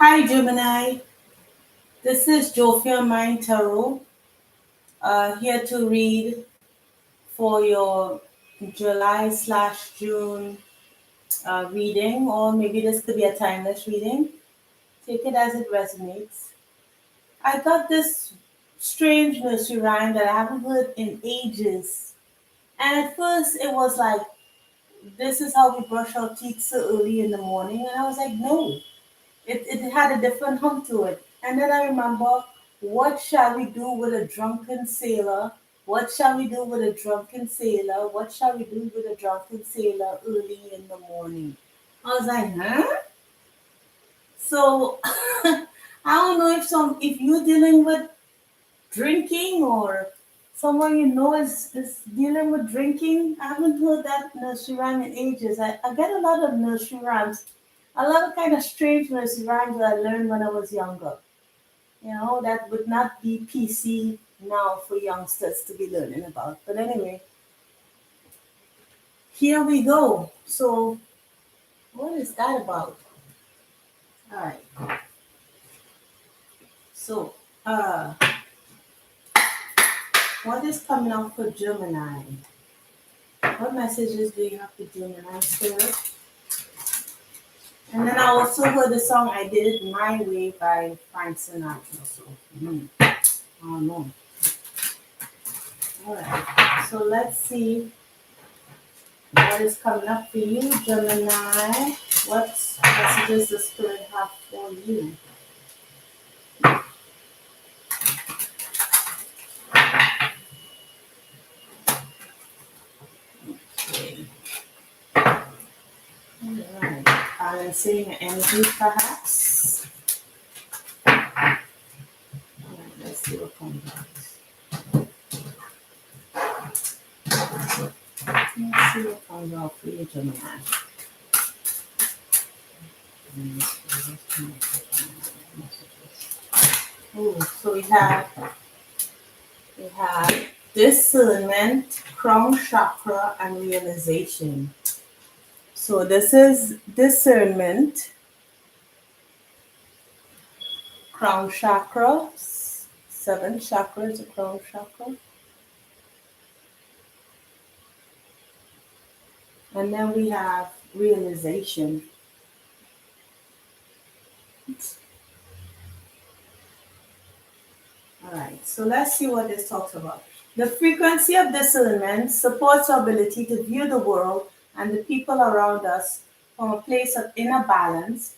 Hi Gemini, this is jofielmindtarot, here to read for your July/June reading, or maybe this could be a timeless reading. Take it as it resonates. I got this strange nursery rhyme that I haven't heard in ages, and at first it was like, "This is how we brush our teeth so early in the morning," and I was like, "No." It had a different hum to it. And then I remember, what shall we do with a drunken sailor? What shall we do with a drunken sailor? What shall we do with a drunken sailor early in the morning? I was like, huh? So I don't know if you're dealing with drinking or someone you know is dealing with drinking. I haven't heard that nursery rhyme in ages. I get a lot of nursery rhymes, a lot of kind of strange nursery rhymes that I learned when I was younger. That would not be PC now for youngsters to be learning about. But anyway, here we go. So, what is that about? All right. So, uh, what is coming up for Gemini? What messages do you have for Gemini Spirit? And then I also heard the song "I Did It My Way" by Frank Sinatra. So, I don't know. All right. So let's see what is coming up for you, Gemini. What messages the Spirit have for you? Okay. All right. Balancing energy, perhaps. All right. Let's see what comes out. Let's see what comes out for you, Gemini. Oh, so we have discernment, crown chakra, and realization. So this is discernment, crown chakra, seven chakras, the crown chakra. And then we have realization. All right, so let's see what this talks about. The frequency of discernment supports our ability to view the world and the people around us from a place of inner balance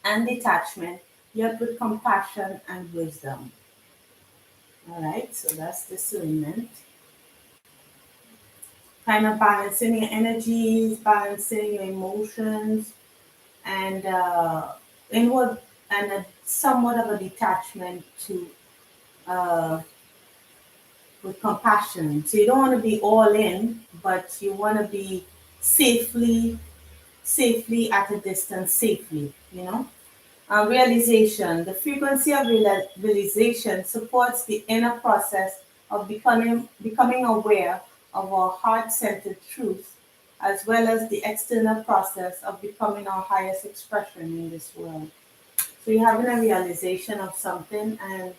and detachment, yet with compassion and wisdom. All right, so that's discernment. Kind of balancing your energies, balancing your emotions, and inward and somewhat of a detachment to with compassion. So you don't want to be all in, but you want to be safely at a distance, safely. Realization. The frequency of realization supports the inner process of becoming aware of our heart-centered truth, as well as the external process of becoming our highest expression in this world. So you're having a realization of something, and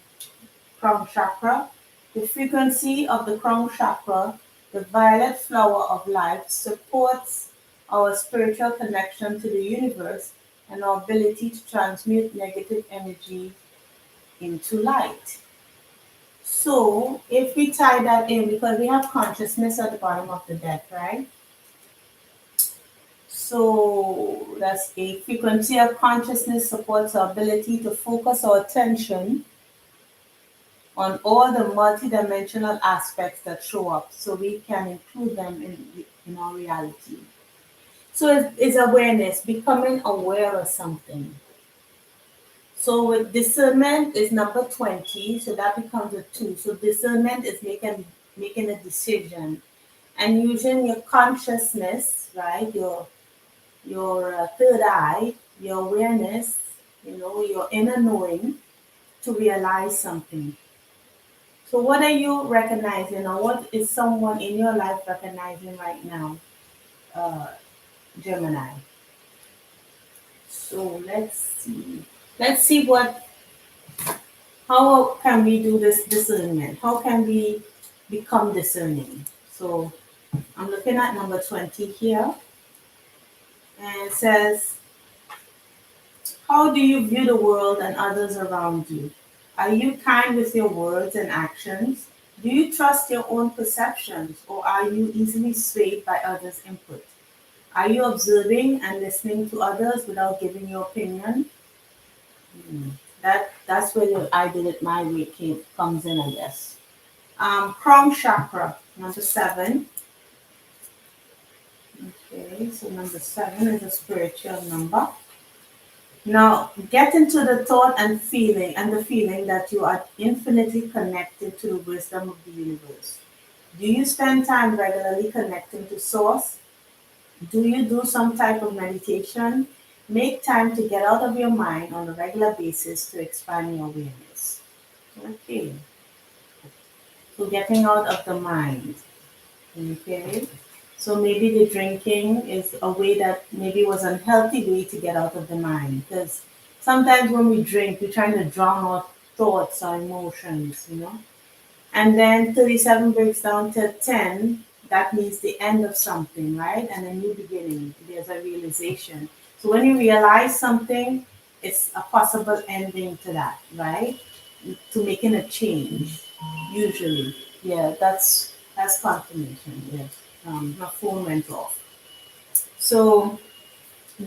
crown chakra. The frequency of the crown chakra, the violet flower of life, supports our spiritual connection to the universe and our ability to transmute negative energy into light. So, if we tie that in, because we have consciousness at the bottom of the deck, right? So, that's a frequency of consciousness supports our ability to focus our attention on all the multidimensional aspects that show up so we can include them in our reality. So it's awareness, becoming aware of something. So with discernment is number 20, so that becomes a 2. So discernment is making a decision and using your consciousness, right? Your third eye, your awareness, your inner knowing to realize something. So what are you recognizing, or what is someone in your life recognizing right now, uh, Gemini? So let's see. Let's see how can we do this discernment? How can we become discerning? So I'm looking at number 20 here, and it says, how do you view the world and others around you? Are you kind with your words and actions? Do you trust your own perceptions, or are you easily swayed by others' input? Are you observing and listening to others without giving your opinion? That's where your I did it my way comes in, I guess. Crown chakra, number 7. Okay, so number 7 is a spiritual number. Now, get into the thought and the feeling that you are infinitely connected to the wisdom of the universe. Do you spend time regularly connecting to Source? Do you do some type of meditation? Make time to get out of your mind on a regular basis to expand your awareness. Okay, so getting out of the mind. Okay, so maybe the drinking is a way that maybe was an unhealthy way to get out of the mind. Because sometimes when we drink, we're trying to drown our thoughts or emotions, you know. And then 37 breaks down to 10. That means the end of something, right? And a new beginning. There's a realization. So when you realize something, it's a possible ending to that, right? To making a change, usually. Yeah, that's confirmation. Yes. My phone went off. So,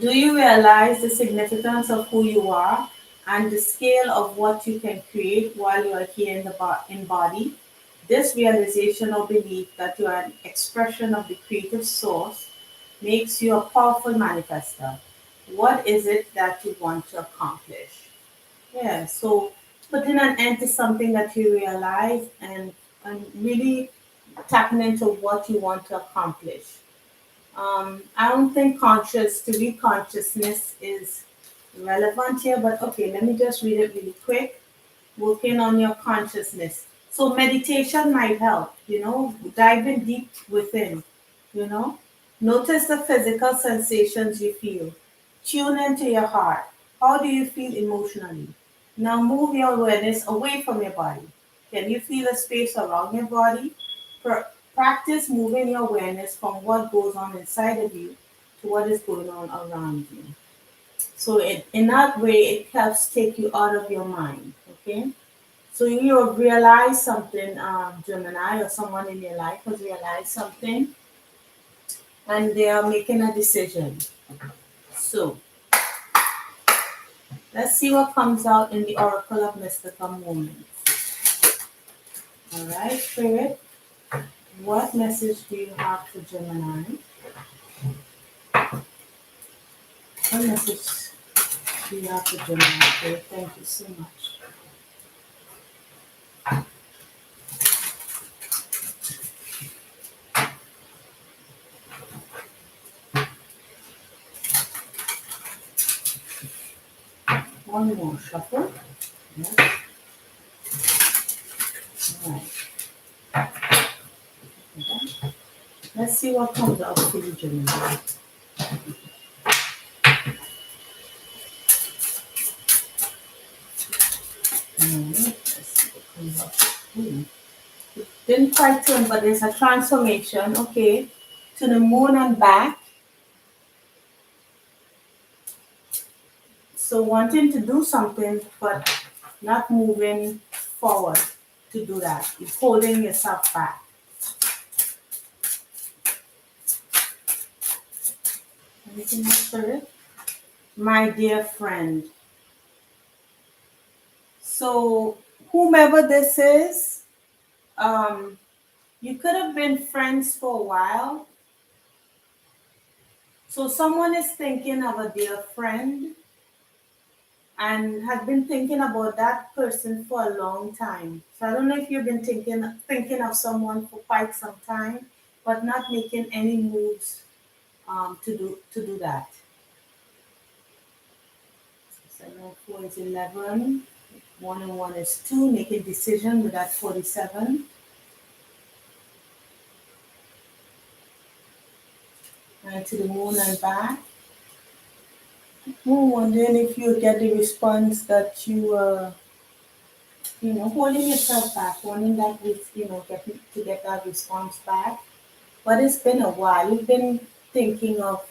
do you realize the significance of who you are and the scale of what you can create while you are here in body? This realization or belief that you are an expression of the creative source makes you a powerful manifester. What is it that you want to accomplish? Yeah, so putting an end to something that you realize and really tapping into what you want to accomplish. I don't think to be consciousness is relevant here, but okay, let me just read it really quick. Working on your consciousness. So meditation might help, diving deep within, you know. Notice the physical sensations you feel. Tune into your heart. How do you feel emotionally? Now move your awareness away from your body. Can you feel a space around your body? Practice moving your awareness from what goes on inside of you to what is going on around you. So in that way, it helps take you out of your mind. Okay. So you have realized something, Gemini, or someone in your life has realized something, and they are making a decision. So let's see what comes out in the Oracle of Mystical Moments. All right, Spirit, what message do you have for Gemini? What message do you have for Gemini? Spirit? Thank you so much. One more shuffle. Yes. All right. Okay. Let's see what comes out for you, Gemini. Didn't quite turn, but there's a transformation, okay, to the moon and back. So wanting to do something, but not moving forward to do that. You're holding yourself back. Anything else for it? My dear friend. So whomever this is, you could have been friends for a while. So someone is thinking of a dear friend and has been thinking about that person for a long time. So I don't know if you've been thinking of someone for quite some time, but not making any moves to do that. 7 and 4 is 11. 1 and 1 is 2. Making decision with that 47. And to the moon and back. I'm wondering if you get the response that holding yourself back, wanting that, get that response back. But it's been a while. You've been thinking of,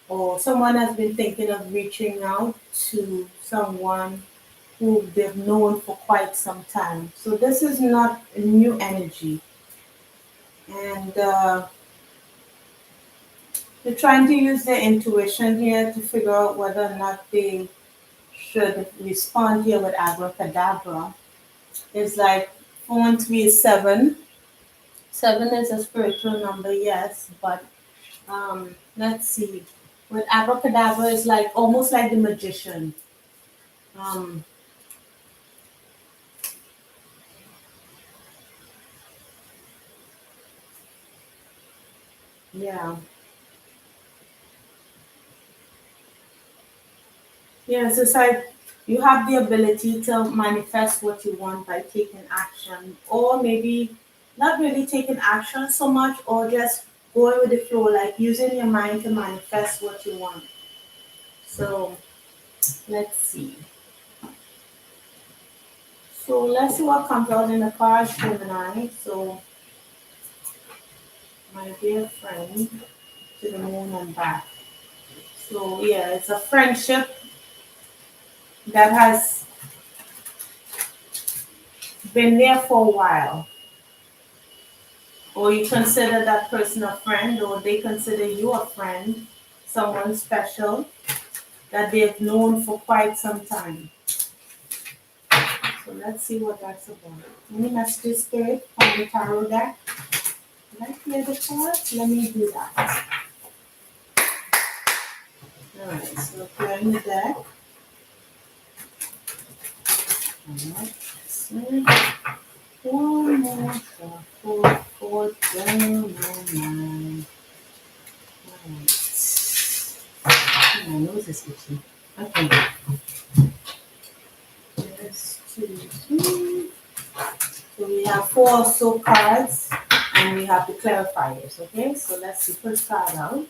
or someone has been thinking of reaching out to someone who they've known for quite some time. So this is not a new energy. And they're trying to use their intuition here to figure out whether or not they should respond here with abracadabra. It's like 413 is 7. 7 is a spiritual number, yes, but let's see. With abracadabra, it's like almost like the magician. Um, yeah. Yes, it's like you have the ability to manifest what you want by taking action, or maybe not really taking action so much, or just going with the flow, like using your mind to manifest what you want. So let's see. So let's see what comes out in the cards, Gemini. So, my dear friend, to the moon and back. So yeah, it's a friendship that has been there for a while, or you consider that person a friend, or they consider you a friend, someone special that they've known for quite some time. So let's see what that's about. Any messages, Spirit, from the tarot deck? Did I clear the cards? Let me do that. Alright, so clearing the deck. Alright, so one more, four, down, 9. Alright. My nose is itchy. Okay. There's 2, 3. So we have 4 so cards, and we have the clarifiers. Okay, so let's see. First card out.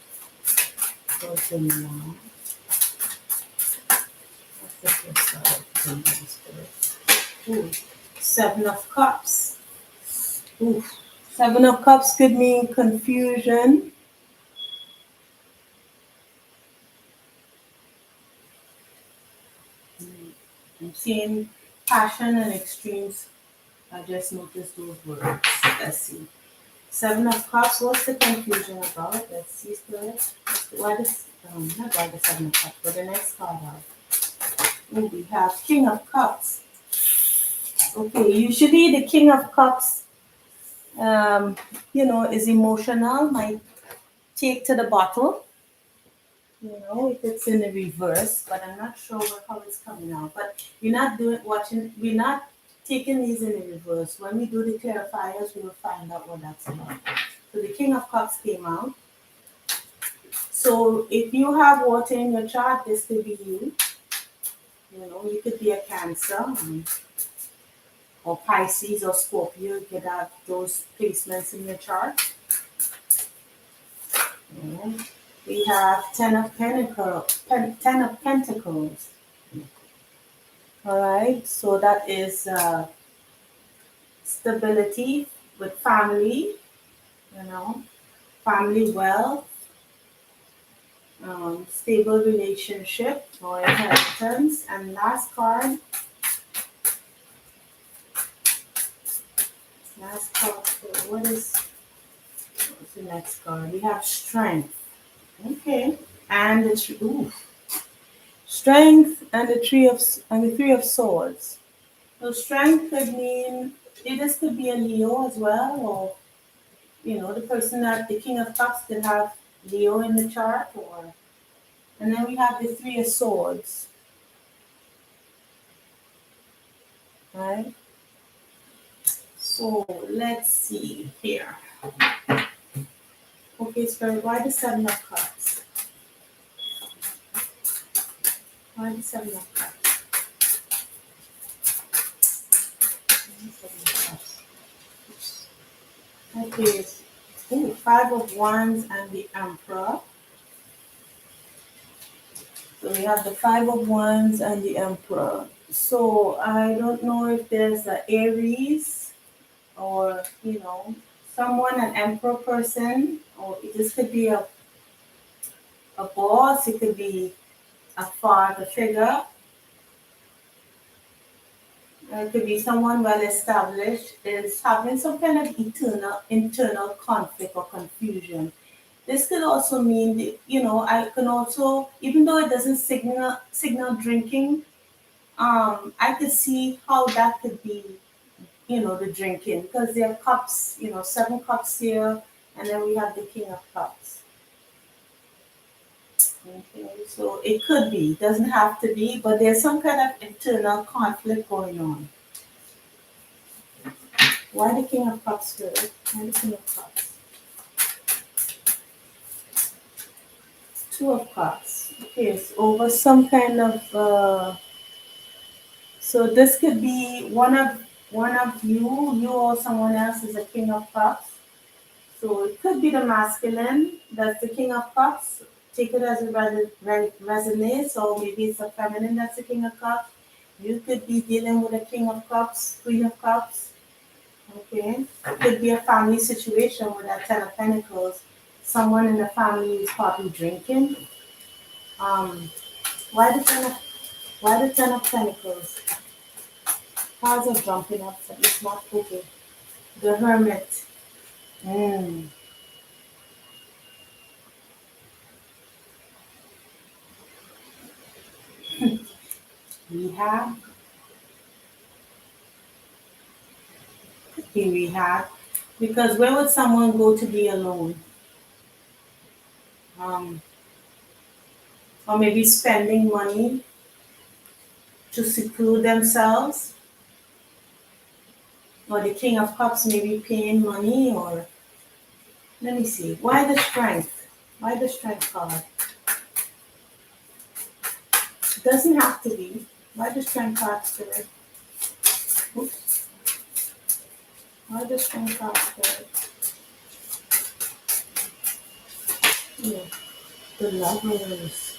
So Gemini. What's the first card? Ooh, 7 of Cups. Ooh, 7 of Cups could mean confusion. I'm seeing passion and extremes. I just noticed those words. Let's see. 7 of Cups. What's the confusion about? Let's see, Spirit. Why this? Not why the 7 of Cups, but the next card out. Oh, we have King of Cups. Okay, usually the King of Cups, is emotional, might take to the bottle. If it's in the reverse, but I'm not sure how it's coming out. But we're not taking these in the reverse. When we do the clarifiers, we will find out what that's about. So the King of Cups came out. So if you have water in your chart, this could be you. You could be a Cancer, or Pisces or Scorpio. You could have those placements in your chart. And we have Ten of Pentacles. All right, so that is stability with family, family wealth, stable relationship or inheritance. And last card, what's the next card? We have strength. Okay, and strength and the 3 of Swords. So strength could mean this could be a Leo as well, or the person that the King of Cups could have Leo in the chart, and then we have the 3 of Swords, right? So let's see here. Okay, Spirit, why the 7 of Cups? Why the 7 of Cups? Okay, 5 of Wands and the Emperor. So we have the Five of Wands and the Emperor. So I don't know if there's an Aries or, someone, an Emperor person, or this could be a boss, it could be a father figure, it could be someone well established, is having some kind of internal conflict or confusion. This could also mean, I can also, even though it doesn't signal drinking, I could see how that could be, the drinking, because there are cups, seven cups here, and then we have the King of Cups. Okay, so it could be, doesn't have to be, but there's some kind of internal conflict going on. Why the King of Cups, Spirit? Why the King of Cups? Two of Cups. Okay, it's over some kind of. So this could be one of you or someone else is a King of Cups. So it could be the masculine, that's the King of Cups. Take it as it resonates, or maybe it's the feminine that's the King of Cups. You could be dealing with a King of Cups, Queen of Cups. Okay, it could be a family situation with that Ten of Pentacles. Someone in the family is probably drinking. Um, why the Ten of Pentacles? Cars are jumping up, so it's not okay. The Hermit. Mm. Rehab. In rehab. Because where would someone go to be alone? Um, or maybe spending money to seclude themselves. Or the King of Cups maybe paying money, or let me see. Why the Strength? Why the Strength card? It doesn't have to be. Why the Strength card, Spirit? Oops. Why the Strength card, Spirit? Yeah. The Lovers.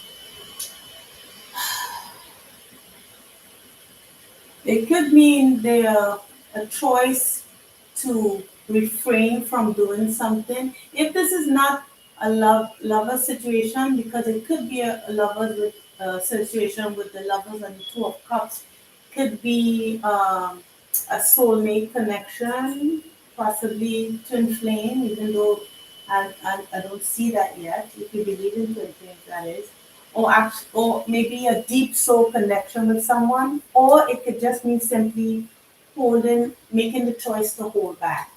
It could mean they're a choice to refrain from doing something. If this is not a lover situation, because it could be a lovers with situation with the Lovers and the Two of Cups, could be a soulmate connection, possibly twin flame, even though I don't see that yet. If you believe in twin flames, that is. Or maybe a deep soul connection with someone, or it could just mean simply making the choice to hold back.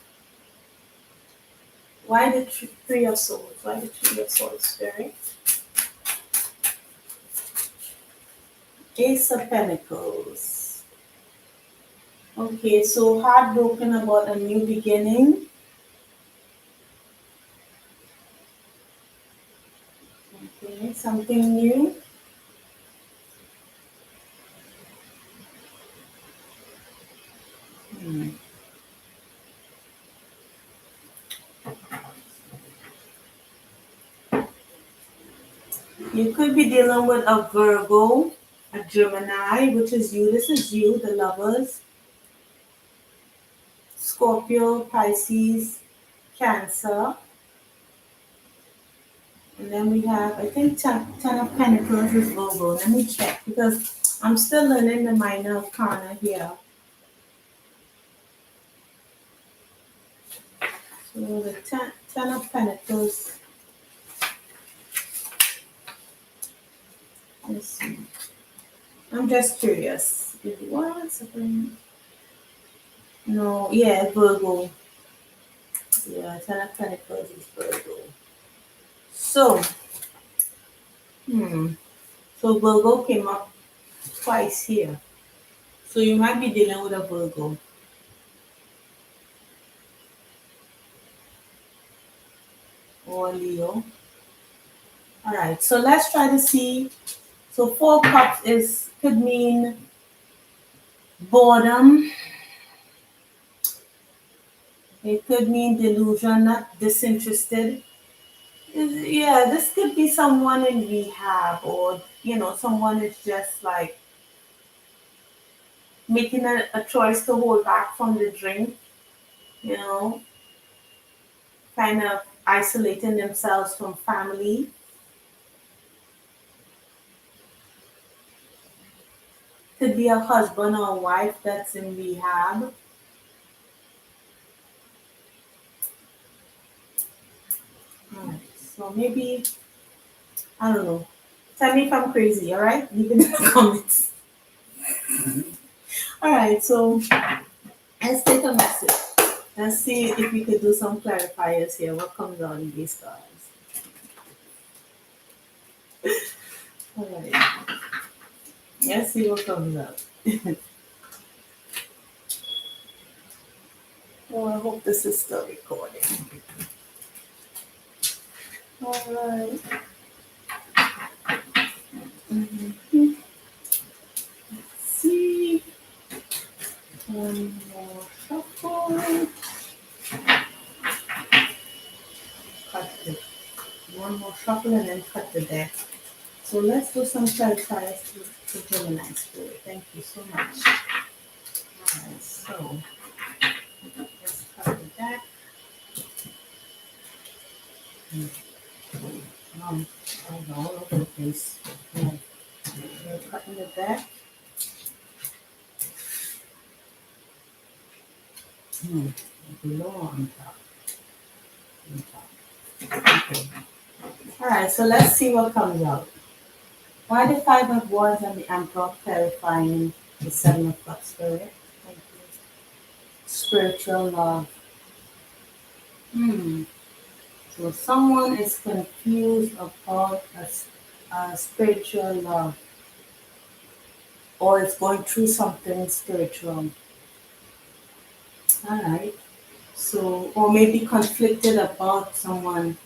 Why the Three of Swords? Why the Three of Swords, Spirit? Ace of Pentacles. Okay, so heartbroken about a new beginning. Okay, something new. Hmm. You could be dealing with a Virgo, a Gemini, which is you. This is you, the Lovers. Scorpio, Pisces, Cancer. And then we have, I think, Ten of Pentacles is Virgo. Let me check, because I'm still learning the minor arcana here. So the Ten of Pentacles. Let's see. I'm just curious. What's happening? No, yeah, Virgo. Yeah, Ten of Pentacles is Virgo. So, so Virgo came up twice here. So you might be dealing with a Virgo or a Leo. All right, so let's try to see. So Four Cups could mean boredom. It could mean delusion, not disinterested. Yeah, this could be someone in rehab, or someone is just like making a choice to hold back from the drink, you know, kind of isolating themselves from family. Could be a husband or a wife that's in rehab. Alright, so maybe, I don't know. Tell me if I'm crazy, alright? Leave it in the comments. Alright, so let's take a message. Let's see if we could do some clarifiers here. What comes out in these cards? Alright, let's see what comes out. Oh, I hope this is still recording. Alright. Let's see. One more shuffle. Cut the One more shuffle and then cut the deck. So let's do some clarifiers to Gemini Spirit. Thank you so much. Alright, so let's cut the deck. I all over the place. Yeah. We're cutting the deck. Below on top. On top. Okay. Alright, so let's see what comes out. Why the Five of Wands and the Emperor clarifying the Seven of Cups Spirit? Thank you. Spiritual love. So someone is confused about a spiritual love, or is going through something spiritual. All right. So, or maybe conflicted about someone,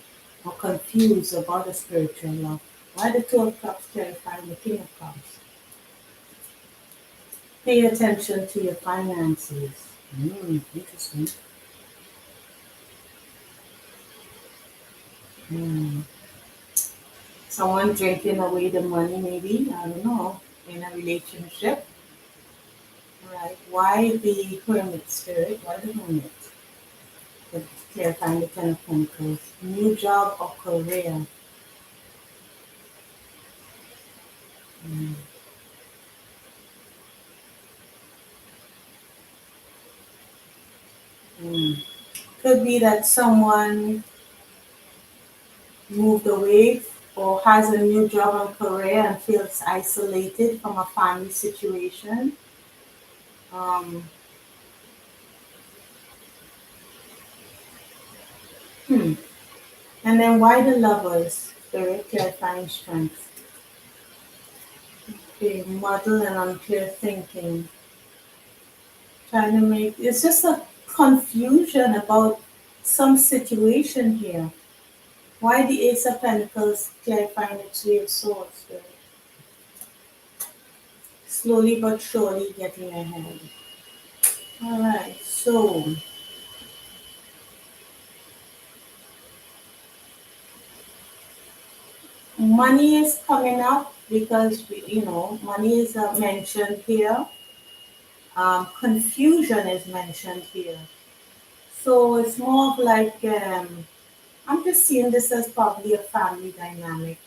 or confused about a spiritual love. Why the Two of Cups clarifying the King of Cups? Pay attention to your finances. Interesting. Hmm. Someone drinking away the money, maybe, I don't know, in a relationship. Right. Why the Hermit Spirit? Why the Hermit? To clarifying the Ten of Pentacles. New job or career. Mm. Mm. Could be that someone moved away or has a new job and career and feels isolated from a family situation. Um, hmm. And then why the Lovers? Spirit clarifying strength. Okay, muddle and unclear thinking. Trying to make it's just a confusion about some situation here. Why the Ace of Pentacles clarifying the Three of Swords? Slowly but surely getting ahead. Alright, so money is coming up because money is mentioned here. Confusion is mentioned here. So it's more of like I'm just seeing this as probably a family dynamic.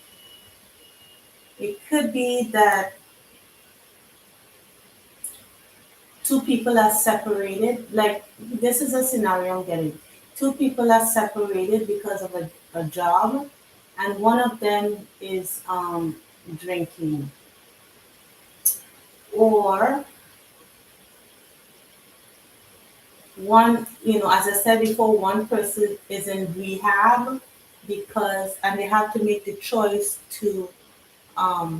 It could be that two people are separated. Like this is a scenario I'm getting. Two people are separated because of a job, and one of them is drinking. Or one, as I said before, one person is in rehab because, and they have to make the choice to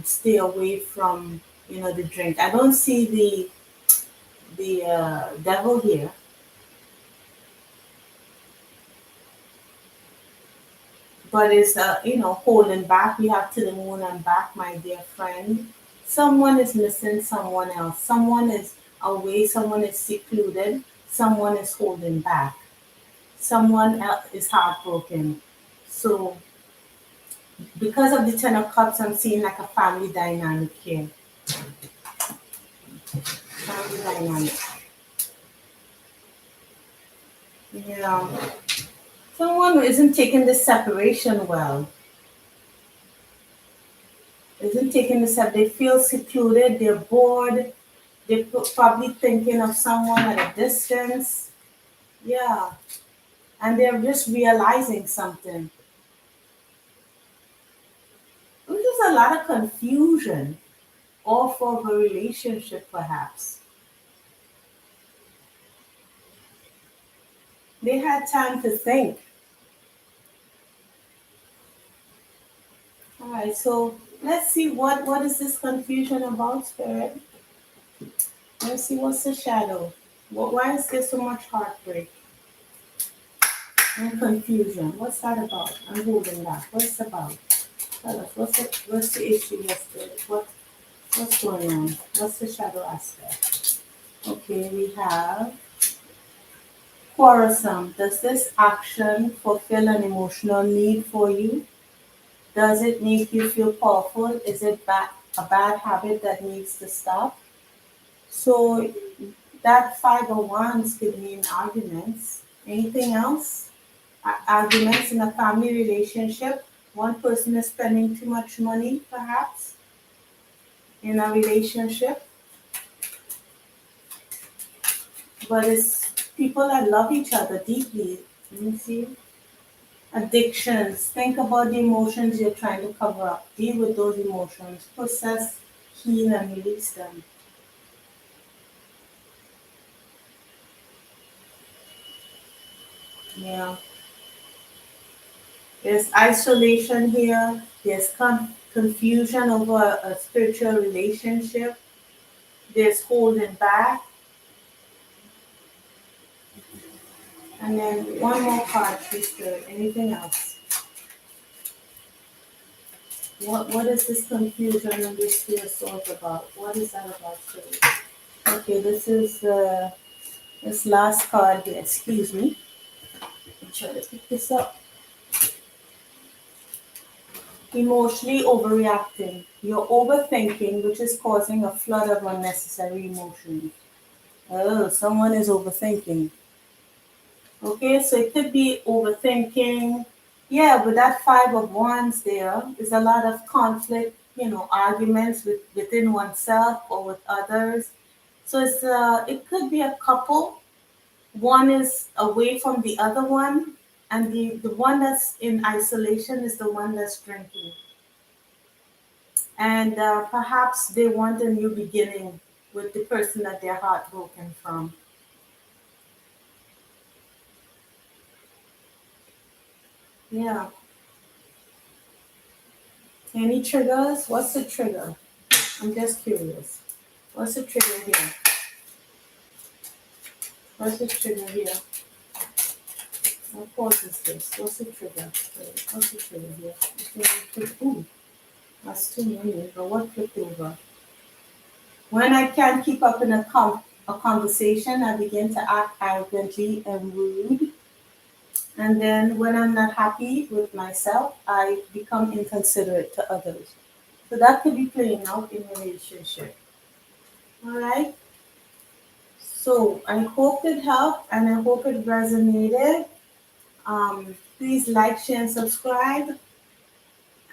stay away from, the drink. I don't see the devil here. But it's holding back. We have to the moon and back, my dear friend. Someone is missing someone else. Someone is away. Someone is secluded. Someone is holding back. Someone else is heartbroken. So Because of the Ten of Cups, I'm seeing like a family dynamic here. Family dynamic. Yeah. Someone who isn't taking this separation well. Isn't taking this up. They feel secluded, they're bored, they're probably thinking of someone at a distance. Yeah. And they're just realizing something. There's just a lot of confusion off of a relationship, perhaps. They had time to think. All right, so let's see what is this confusion about, Spirit? Let's see what's the shadow. Why is there so much heartbreak and confusion? What's that about? I'm holding that. What's it about? Tell us, what's the issue here, Spirit? What's going on? What's the shadow aspect? Okay, we have quarrelsome. Does this action fulfill an emotional need for you? Does it make you feel powerful? Is it a bad habit that needs to stop? So that 501s could mean arguments. Anything else? Arguments in a family relationship. One person is spending too much money, perhaps, in a relationship. But it's people that love each other deeply. You see? Addictions. Think about the emotions you're trying to cover up. Deal with those emotions. Process, heal, and release them. Yeah. There's isolation here. There's confusion over a spiritual relationship. There's holding back. And then one more card, sister. Anything else? What is this confusion and this fear source about? What is that about, sister? Okay, this is this last card here. Excuse me. I'm trying to pick this up. Emotionally overreacting. You're overthinking, which is causing a flood of unnecessary emotions. Oh, someone is overthinking. Okay, so it could be overthinking. Yeah, with that 5 of Wands there is a lot of conflict, arguments within oneself or with others. So it could be a couple. One is away from the other one, and the one that's in isolation is the one that's drinking. And perhaps they want a new beginning with the person that they're heartbroken from. Yeah. Any triggers? What's the trigger? I'm just curious. What's the trigger here? What's the trigger here? What causes this? What's the trigger? Wait, what's the trigger here? Ooh, that's too many. But what flipped over? When I can't keep up in a conversation, I begin to act arrogantly and rude. And then when I'm not happy with myself, I become inconsiderate to others. So that could be playing out in a relationship. All right. So I hope it helped and I hope it resonated. Please like, share, and subscribe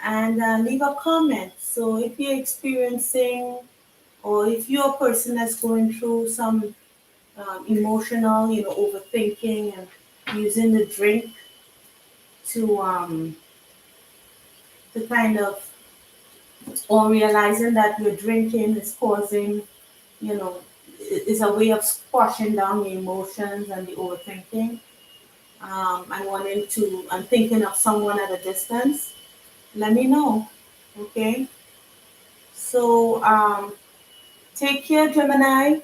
and leave a comment. So if you're experiencing or if you're a person that's going through some emotional, overthinking and using the drink to kind of or realizing that your drinking is causing, you know, is a way of squashing down the emotions and the overthinking, and thinking of someone at a distance, let me know. Okay. So take care, Gemini.